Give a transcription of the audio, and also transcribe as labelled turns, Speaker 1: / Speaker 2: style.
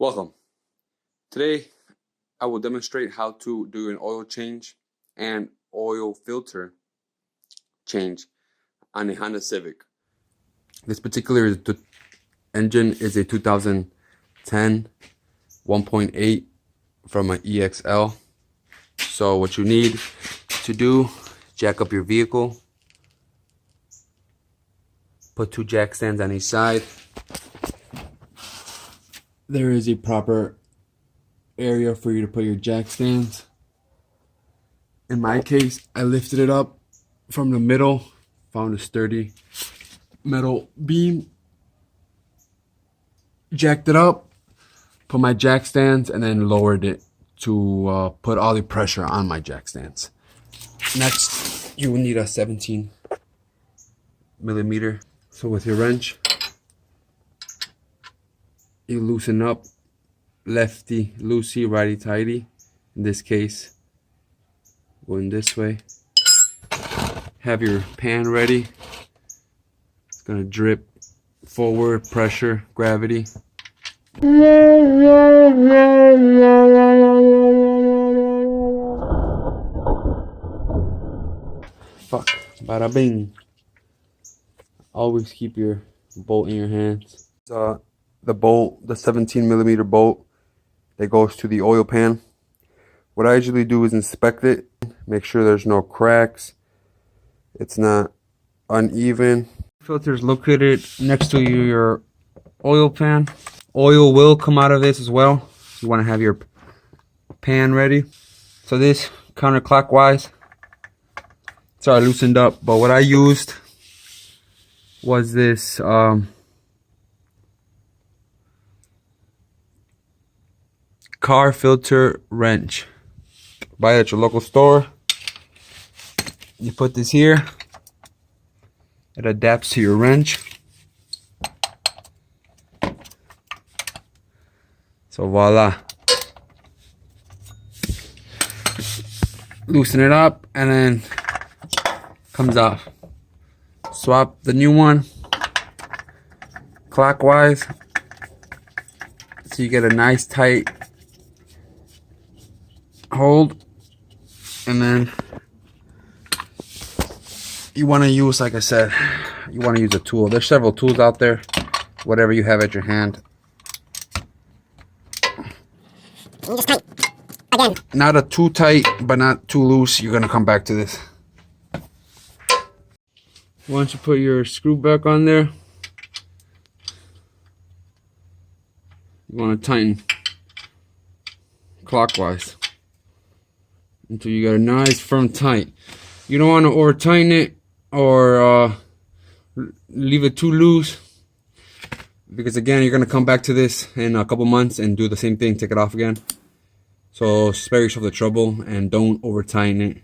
Speaker 1: Welcome. Today I will demonstrate how to do an oil change and oil filter change on a Honda Civic. This particular engine is a 2010 1.8 from an EXL. So what you need to do, jack up your vehicle, put two jack stands on each side. There is a proper area for you to put your jack stands. In my case, I lifted it up from the middle, found a sturdy metal beam, jacked it up, put my jack stands, and then lowered it to put all the pressure on my jack stands. Next, you will need a 17 millimeter. So with your wrench, you loosen up lefty loosey, righty tighty. In this case, going this way. Have your pan ready. It's gonna drip forward, pressure, gravity. Fuck, bada bing. Always keep your bolt in your hands. The bolt, the 17 millimeter bolt that goes to the oil pan. What I usually do is inspect it, make sure there's no cracks, it's not uneven. Filter is located next to your oil pan. Oil will come out of this as well. You want to have your pan ready. So this counterclockwise, sorry, I loosened up, but what I used was this car filter wrench. Buy it at your local store. You put this here, it adapts to your wrench. So voila, loosen it up and then comes off. Swap the new one clockwise so you get a nice tight hold, and then you want to use, like I said, you want to use a tool. There's several tools out there, whatever you have at your hand. Just tight again. Not too tight, but not too loose. You're gonna come back to this. Once you put your screw back on there, you want to tighten clockwise until you got a nice firm tight. You don't want to over tighten it or leave it too loose, because again, you're going to come back to this in a couple months and do the same thing, take it off again. So spare yourself the trouble and don't over tighten it.